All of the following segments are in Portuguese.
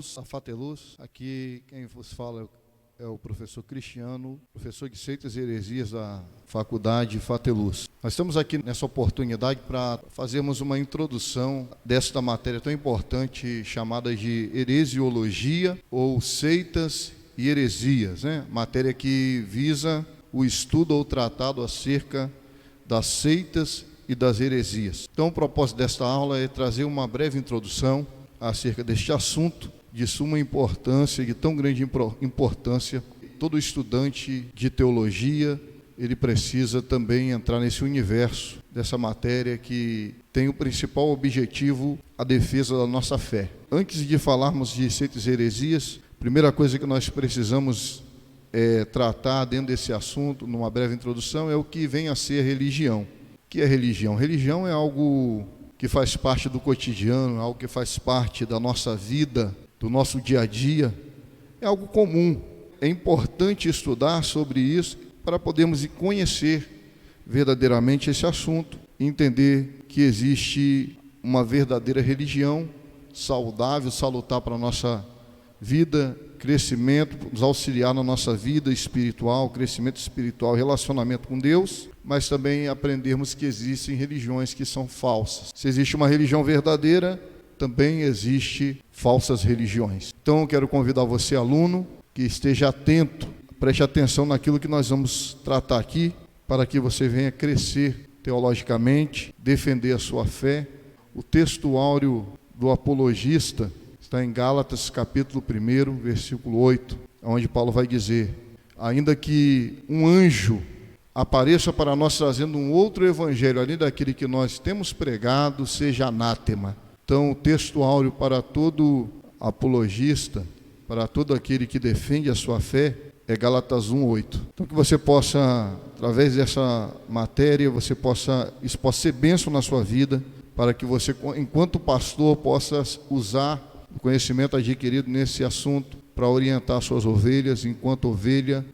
Bem-vindos a Fateluz. Aqui quem vos fala é o professor Cristiano, professor de Seitas e Heresias da Faculdade Fateluz. Nós estamos aqui nessa oportunidade para fazermos uma introdução desta matéria tão importante chamada de heresiologia ou seitas e heresias, né? Matéria que visa o estudo ou tratado acerca das seitas e das heresias. Então, o propósito desta aula é trazer uma breve introdução acerca deste assunto de suma importância, de tão grande importância. Todo estudante de teologia, ele precisa também entrar nesse universo dessa matéria que tem o principal objetivo, a defesa da nossa fé. Antes de falarmos de seitas e heresias, a primeira coisa que nós precisamos tratar dentro desse assunto, numa breve introdução, é o que vem a ser religião. O que é religião? Religião é algo que faz parte do cotidiano, algo que faz parte da nossa vida, do nosso dia a dia, é algo comum. É importante estudar sobre isso para podermos conhecer verdadeiramente esse assunto, entender que existe uma verdadeira religião saudável, salutar para a nossa vida, crescimento, nos auxiliar na nossa vida espiritual, crescimento espiritual, relacionamento com Deus, mas também aprendermos que existem religiões que são falsas. Se existe uma religião verdadeira, também existe falsas religiões. Então eu quero convidar você, aluno, que esteja atento, preste atenção naquilo que nós vamos tratar aqui, para que você venha crescer teologicamente, defender a sua fé. O texto áureo do apologista está em Gálatas capítulo 1, versículo 8, onde Paulo vai dizer: ainda que um anjo apareça para nós trazendo um outro evangelho, além daquele que nós temos pregado, seja anátema. Então, o texto áureo para todo apologista, para todo aquele que defende a sua fé, é Gálatas 1:8. Então, que você possa, através dessa matéria, isso possa ser bênção na sua vida, para que você, enquanto pastor, possa usar o conhecimento adquirido nesse assunto para orientar suas ovelhas, enquanto ovelha,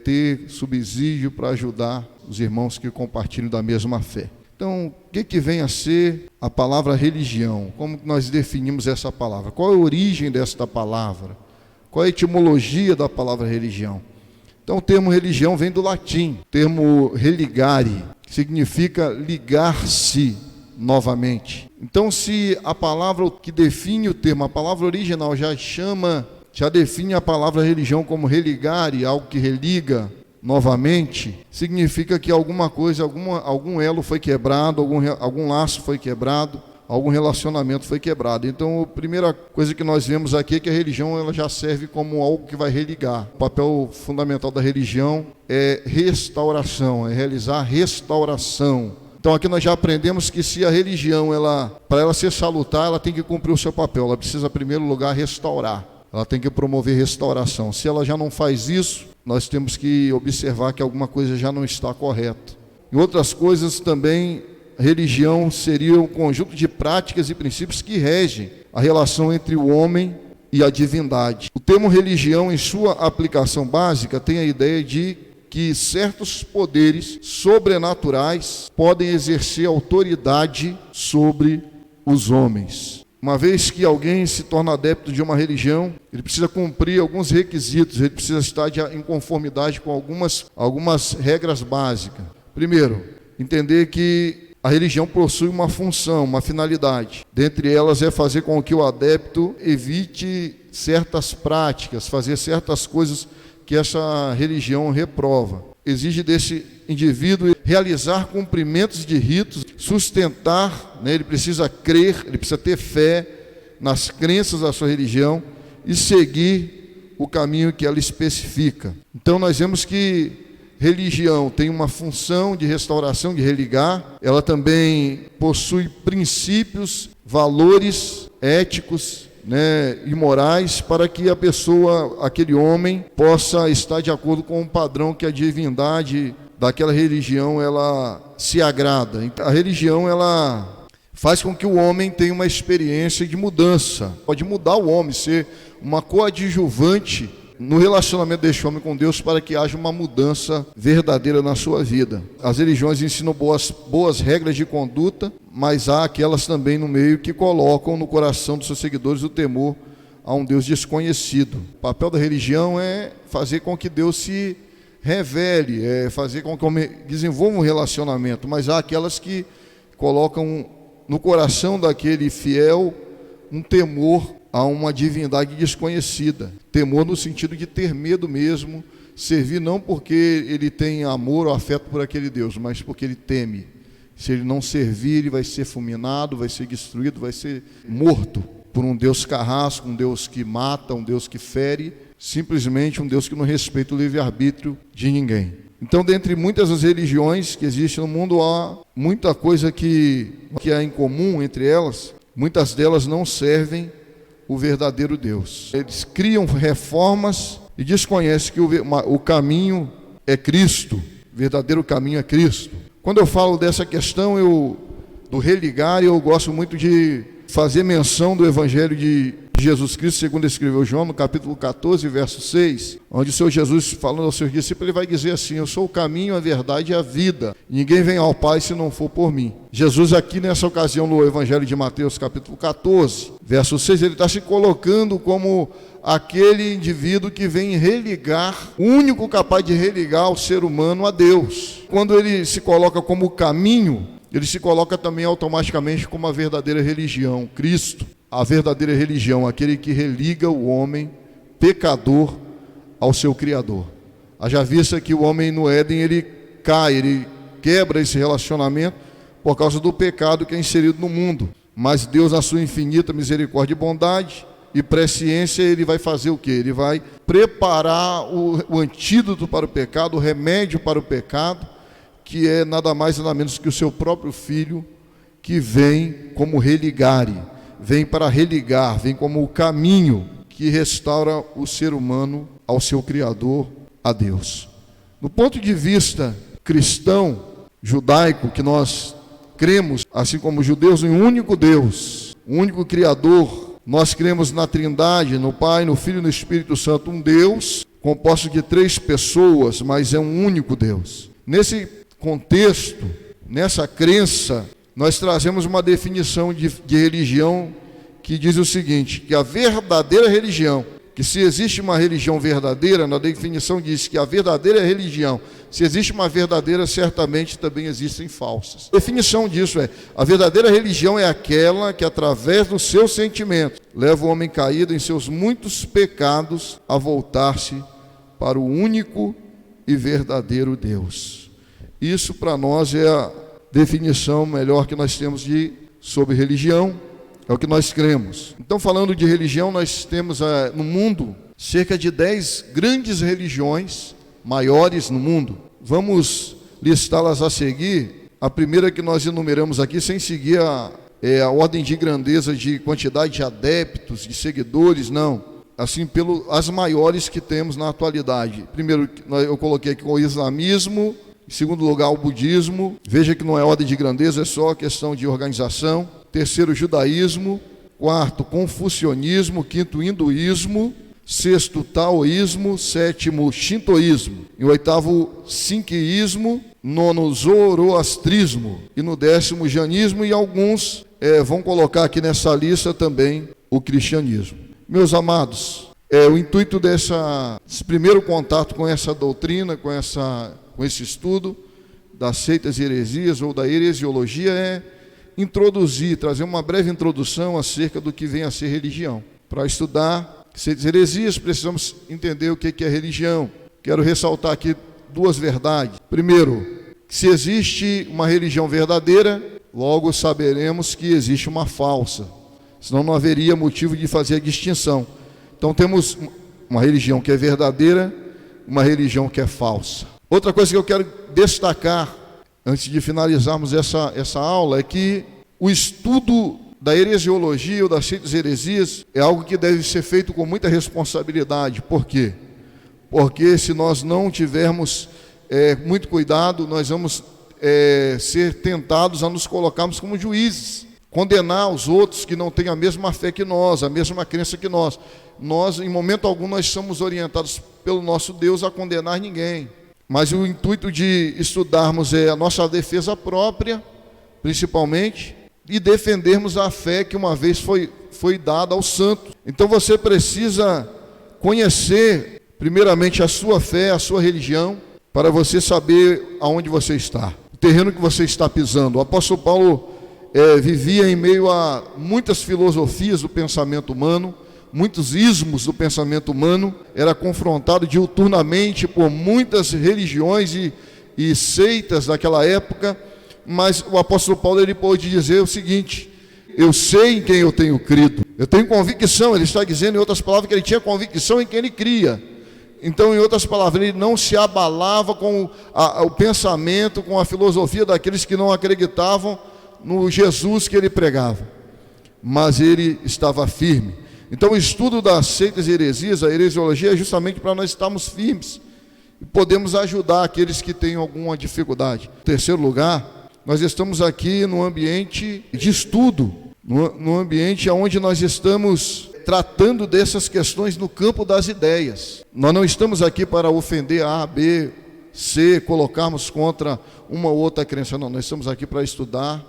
ter subsídio para ajudar os irmãos que compartilham da mesma fé. Então, o que vem a ser a palavra religião? Como nós definimos essa palavra? Qual é a origem desta palavra? Qual é a etimologia da palavra religião? Então, o termo religião vem do latim, o termo religare, que significa ligar-se novamente. Então, se a palavra que define o termo, a palavra original já define a palavra religião como religare, algo que religa novamente, significa que alguma coisa, algum elo foi quebrado, algum laço foi quebrado, algum relacionamento foi quebrado. Então, a primeira coisa que nós vemos aqui é que a religião ela já serve como algo que vai religar. O papel fundamental da religião é restauração, é realizar restauração. Então aqui nós já aprendemos que se a religião, para ela ser salutar, ela tem que cumprir o seu papel. Ela precisa, em primeiro lugar, restaurar. Ela tem que promover restauração. Se ela já não faz isso, nós temos que observar que alguma coisa já não está correta. Em outras coisas também, religião seria um conjunto de práticas e princípios que regem a relação entre o homem e a divindade. O termo religião, em sua aplicação básica, tem a ideia de que certos poderes sobrenaturais podem exercer autoridade sobre os homens. Uma vez que alguém se torna adepto de uma religião, ele precisa cumprir alguns requisitos, ele precisa estar em conformidade com algumas regras básicas. Primeiro, entender que a religião possui uma função, uma finalidade. Dentre elas é fazer com que o adepto evite certas práticas, fazer certas coisas que essa religião reprova. Exige desse indivíduo realizar cumprimentos de ritos, sustentar, ele precisa crer, ele precisa ter fé nas crenças da sua religião e seguir o caminho que ela especifica. Então nós vemos que religião tem uma função de restauração, de religar, ela também possui princípios, valores éticos, e morais, para que a pessoa, aquele homem, possa estar de acordo com o padrão que a divindade daquela religião ela se agrada. Então, a religião ela faz com que o homem tenha uma experiência de mudança. Pode mudar o homem, ser uma coadjuvante no relacionamento deste homem com Deus para que haja uma mudança verdadeira na sua vida. As religiões ensinam boas regras de conduta, mas há aquelas também no meio que colocam no coração dos seus seguidores o temor a um Deus desconhecido. O papel da religião é fazer com que Deus se revele, é fazer com que desenvolva um relacionamento, mas há aquelas que colocam no coração daquele fiel um temor a uma divindade desconhecida. Temor no sentido de ter medo mesmo, servir não porque ele tem amor ou afeto por aquele Deus, mas porque ele teme. Se ele não servir, ele vai ser fulminado, vai ser destruído, vai ser morto por um Deus carrasco, um Deus que mata, um Deus que fere, simplesmente um Deus que não respeita o livre-arbítrio de ninguém. Então, dentre muitas das religiões que existem no mundo, há muita coisa que há em comum entre elas. Muitas delas não servem o verdadeiro Deus. Eles criam reformas e desconhecem que o caminho é Cristo, o verdadeiro caminho é Cristo. Quando eu falo dessa questão do religar, eu gosto muito de fazer menção do Evangelho de Jesus Cristo, segundo escreveu João, no capítulo 14, verso 6, onde o Senhor Jesus, falando aos seus discípulos, ele vai dizer assim: eu sou o caminho, a verdade e a vida. Ninguém vem ao Pai se não for por mim. Jesus aqui nessa ocasião, no Evangelho de Mateus, capítulo 14, verso 6, ele está se colocando como aquele indivíduo que vem religar, o único capaz de religar o ser humano a Deus. Quando ele se coloca como caminho, ele se coloca também automaticamente como a verdadeira religião, Cristo. A verdadeira religião, aquele que religa o homem pecador ao seu Criador. Haja vista que o homem no Éden, ele cai, ele quebra esse relacionamento por causa do pecado que é inserido no mundo. Mas Deus, na sua infinita misericórdia e bondade e presciência, ele vai fazer o quê? Ele vai preparar o antídoto para o pecado, o remédio para o pecado, que é nada mais nada menos que o seu próprio Filho, que vem como religare, vem para religar, vem como o caminho que restaura o ser humano ao seu Criador, a Deus. Do ponto de vista cristão, judaico, que nós cremos, assim como os judeus, em um único Deus, um único Criador. Nós cremos na Trindade, no Pai, no Filho e no Espírito Santo, um Deus composto de 3 pessoas, mas é um único Deus. Nesse contexto, nessa crença, nós trazemos uma definição de religião que diz o seguinte, que a verdadeira religião, que se existe uma religião verdadeira, na definição diz que a verdadeira religião, se existe uma verdadeira, certamente também existem falsas. A definição disso é, a verdadeira religião é aquela que através dos seus sentimentos, leva o homem caído em seus muitos pecados a voltar-se para o único e verdadeiro Deus. Isso para nós é a definição melhor que nós temos sobre religião, é o que nós cremos. Então, falando de religião, nós temos no mundo cerca de 10 grandes religiões maiores no mundo. Vamos listá-las a seguir. A primeira que nós enumeramos aqui, sem seguir a ordem de grandeza de quantidade de adeptos, de seguidores, não. Assim, as maiores que temos na atualidade. Primeiro, eu coloquei aqui o islamismo. Em segundo lugar, o budismo. Veja que não é ordem de grandeza, é só questão de organização. Terceiro, judaísmo. Quarto, confucionismo. Quinto, hinduísmo. Sexto, taoísmo. Sétimo, shintoísmo. Em oitavo, sinqueísmo. Nono, zoroastrismo. E no 10º, janismo. E alguns vão colocar aqui nessa lista também o cristianismo. Meus amados, o intuito desse primeiro contato com essa doutrina, com esse estudo das seitas e heresias ou da heresiologia é trazer uma breve introdução acerca do que vem a ser religião. Para estudar seitas e heresias, precisamos entender o que é religião. Quero ressaltar aqui 2 verdades. Primeiro, se existe uma religião verdadeira, logo saberemos que existe uma falsa. Senão não haveria motivo de fazer a distinção. Então temos uma religião que é verdadeira, uma religião que é falsa. Outra coisa que eu quero destacar, antes de finalizarmos essa aula, é que o estudo da heresiologia ou das seitas e heresias é algo que deve ser feito com muita responsabilidade. Por quê? Porque se nós não tivermos muito cuidado, nós vamos ser tentados a nos colocarmos como juízes, condenar os outros que não têm a mesma fé que nós, a mesma crença que nós. Nós, em momento algum, nós somos orientados pelo nosso Deus a condenar ninguém. Mas o intuito de estudarmos é a nossa defesa própria, principalmente, e defendermos a fé que uma vez foi dada aos santos. Então você precisa conhecer primeiramente a sua fé, a sua religião, para você saber aonde você está, o terreno que você está pisando. O apóstolo Paulo vivia em meio a muitas filosofias do pensamento humano, muitos ismos do pensamento humano, era confrontado diuturnamente por muitas religiões e seitas daquela época, mas o apóstolo Paulo ele pôde dizer o seguinte: eu sei em quem eu tenho crido, eu tenho convicção. Ele está dizendo, em outras palavras, que ele tinha convicção em quem ele cria. Então, em outras palavras, ele não se abalava com o pensamento, com a filosofia daqueles que não acreditavam no Jesus que ele pregava, mas ele estava firme. Então o estudo das seitas e heresias, a heresiologia, é justamente para nós estarmos firmes e podemos ajudar aqueles que têm alguma dificuldade. Em terceiro lugar, nós estamos aqui no ambiente de estudo, no ambiente onde nós estamos tratando dessas questões no campo das ideias. Nós não estamos aqui para ofender A, B, C, colocarmos contra uma ou outra crença, não. Nós estamos aqui para estudar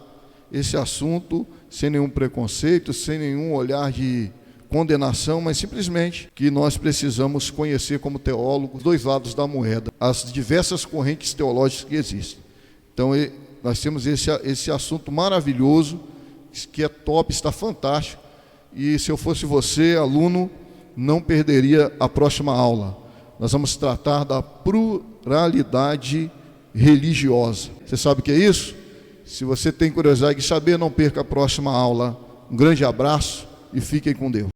esse assunto sem nenhum preconceito, sem nenhum olhar de condenação, mas simplesmente que nós precisamos conhecer como teólogos os dois lados da moeda, as diversas correntes teológicas que existem. Então nós temos esse assunto maravilhoso, que é top, está fantástico, e se eu fosse você, aluno, não perderia a próxima aula. Nós vamos tratar da pluralidade religiosa. Você sabe o que é isso? Se você tem curiosidade de saber, não perca a próxima aula. Um grande abraço e fiquem com Deus.